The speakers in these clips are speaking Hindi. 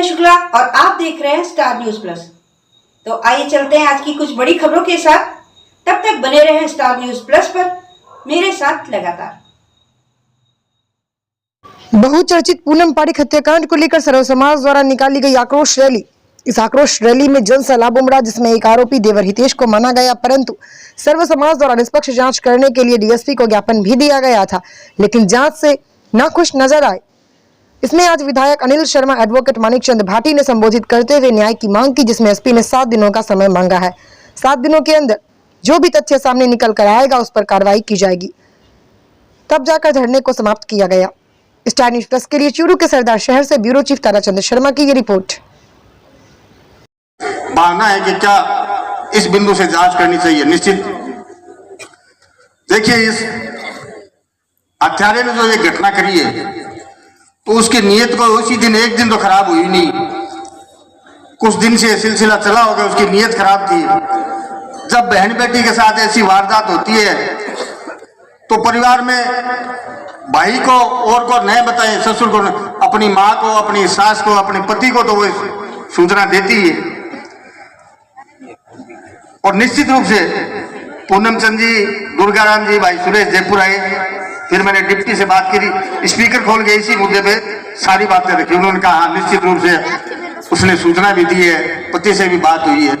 मैं शुक्ला और आप देख रहे हैं स्टार न्यूज प्लस। तो आइए चलते हैं आज की कुछ बड़ी खबरों के साथ। तब तक बने रहें स्टार न्यूज प्लस पर मेरे साथ लगातार। बहुचर्चित पूनम पारिक हत्याकांड को लेकर सर्व समाज द्वारा निकाली गई आक्रोश रैली। इस आक्रोश रैली में जन सैलाब उमड़ा, जिसमें एक आरोपी देवर हितेश को माना गया, परंतु सर्व समाज द्वारा निष्पक्ष जांच करने के लिए डीएसपी को ज्ञापन भी दिया गया था, लेकिन जांच से नाखुश नजर आए। इसमें आज विधायक अनिल शर्मा एडवोकेट मानिकचंद भाटी ने संबोधित करते हुए न्याय की मांग की, जिसमें एसपी ने 7 दिनों का समय मांगा है। 7 दिनों के अंदर जो भी तथ्य सामने निकल कर आएगा उस पर कार्रवाई की जाएगी। तब जाकर धरने को समाप्त किया गया। स्टार न्यूज प्लस के लिए चूरू के सरदार शहर से ब्यूरो चीफ ताराचंद शर्मा की ये रिपोर्ट। मानना है कि क्या इस बिंदु से जांच करनी चाहिए। निश्चित देखिए, इस हत्यारे ने जो ये घटना करी है तो उसकी नीयत को उसी दिन एक दिन तो खराब हुई नहीं, कुछ दिन से सिलसिला चला होगा। उसकी नीयत खराब थी। जब बहन बेटी के साथ ऐसी वारदात होती है तो परिवार में भाई को और को नहीं बताए, ससुर को, अपनी माँ को, अपनी सास को, अपने पति को तो वो सूचना देती है। और निश्चित रूप से पूनम चंद जी, दुर्गाराम जी, भाई सुरेश जयपुर आए। फिर मैंने डिप्टी से बात करी, स्पीकर खोल के इसी मुद्दे पे सारी बातें रखी। उन्होंने कहा हाँ, निश्चित रूप से उसने सूचना भी दी है, पति से भी बात हुई है।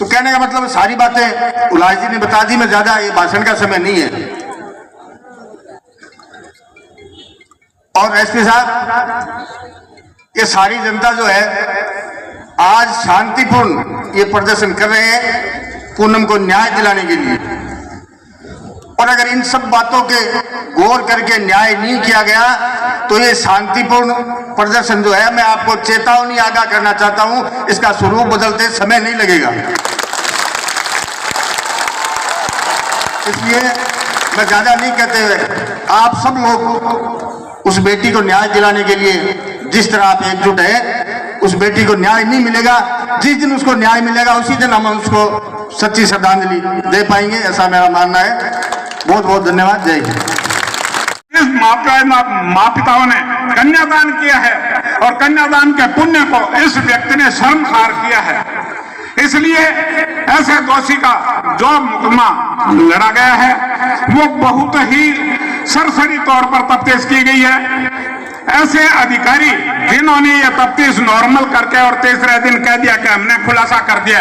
तो कहने का मतलब सारी बातें उलाज जी ने बता दी। मैं ज्यादा ये भाषण का समय नहीं है। और एसपी साहब, ये सारी जनता जो है आज शांतिपूर्ण ये प्रदर्शन कर रहे हैं पूनम को न्याय दिलाने के लिए। और अगर इन सब बातों के गौर करके न्याय नहीं किया गया तो ये शांतिपूर्ण प्रदर्शन जो है, मैं आपको चेतावनी आगाह करना चाहता हूं, इसका स्वरूप बदलते समय नहीं लगेगा। इसलिए मैं ज्यादा नहीं कहते हुए आप सब लोग उस बेटी को न्याय दिलाने के लिए जिस तरह आप एकजुट है, उस बेटी को न्याय नहीं मिलेगा। जिस दिन उसको न्याय मिलेगा उसी दिन हम उसको सच्ची श्रद्धांजलि दे पाएंगे, ऐसा मेरा मानना है। बहुत बहुत धन्यवाद। जय हिंद। इस माँ पिताओं ने कन्यादान किया है और कन्यादान के पुण्य को इस व्यक्ति ने शर्मसार किया है। इसलिए ऐसे दोषी का जो मुकदमा लड़ा गया है वो बहुत ही सरसरी तौर पर तफ्तीश की गई है। ऐसे अधिकारी जिन्होंने ये तफ्तीश नॉर्मल करके और तीसरे दिन कह दिया कि हमने खुलासा कर दिया।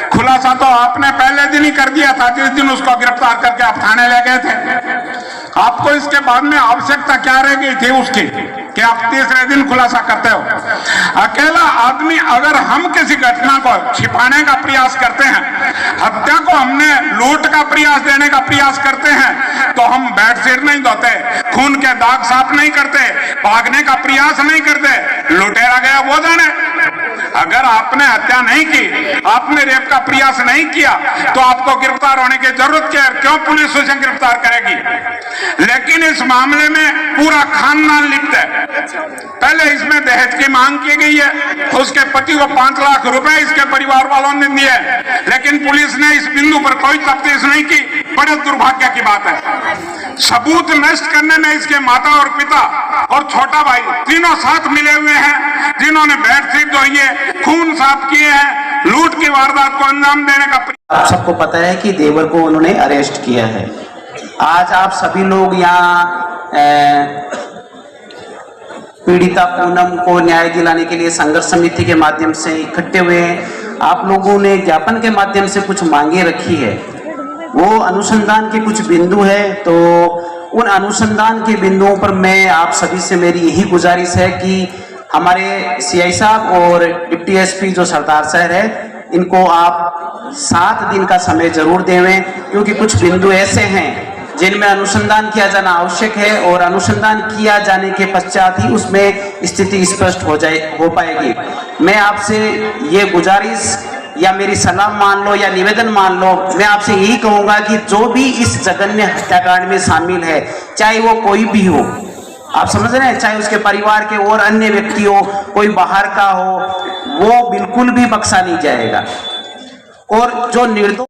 खुलासा तो आपने पहले दिन ही कर दिया था, जिस दिन उसको गिरफ्तार करके आप थाने ले गए थे। आपको इसके बाद में आवश्यकता क्या रह गई थी उसकी कि आप तीसरे दिन खुलासा करते हो। अकेला आदमी, अगर हम किसी घटना को छिपाने का प्रयास करते हैं, हत्या को हमने लूट का प्रयास देने का प्रयास करते हैं, तो हम बेडशीट नहीं धोते, खून के दाग साफ नहीं करते, भागने का प्रयास नहीं करते। लुटेरा गया वो जाने। अगर आपने हत्या नहीं की, आपने रेप का प्रयास नहीं किया, तो आपको गिरफ्तार होने की जरूरत क्या है? क्यों पुलिस उसे गिरफ्तार करेगी? लेकिन इस मामले में पूरा खानदान लिप्त है। पहले इसमें दहेज की मांग की गई है, उसके पति को 5 लाख रुपए इसके परिवार वालों ने दिए, लेकिन पुलिस ने इस बिंदु पर कोई तफ्तीश नहीं की। बड़े दुर्भाग्य की बात है। सबूत नष्ट करने में इसके माता और पिता और छोटा भाई तीनों साथ मिले हुए हैं, जिन्होंने बेडशीट धोई है, खून साफ किए हैं, लूट की वारदात को अंजाम देने का। आप सबको पता है कि देवर को उन्होंने अरेस्ट किया है। आज आप सभी लोग यहाँ पीड़िता पूनम को न्याय दिलाने के लिए संघर्ष समिति के माध्यम से इकट्ठे हुए हैं। आप लोगों ने ज्ञापन के माध्यम से कुछ मांगे रखी है, वो अनुसंधान के कुछ बिंदु है। तो उन अनुसंधान के बिंदुओं पर मैं आप सभी से मेरी यही गुजारिश है कि हमारे सीआई साहब और डिप्टी एसपी जो सरदार शहर है, इनको आप 7 दिन का समय जरूर देवें, क्योंकि कुछ बिंदु ऐसे हैं जिनमें अनुसंधान किया जाना आवश्यक है और अनुसंधान किया जाने के पश्चात ही उसमें स्थिति स्पष्ट हो पाएगी। मैं आपसे ये गुजारिश या मेरी सलाह मान लो या निवेदन मान लो, मैं आपसे यही कहूंगा कि जो भी इस जघन्य हत्याकांड में शामिल है, चाहे वो कोई भी हो, आप समझ रहे हैं, चाहे उसके परिवार के और अन्य व्यक्ति हो, कोई बाहर का हो, वो बिल्कुल भी बख्शा नहीं जाएगा। और जो निर्दोष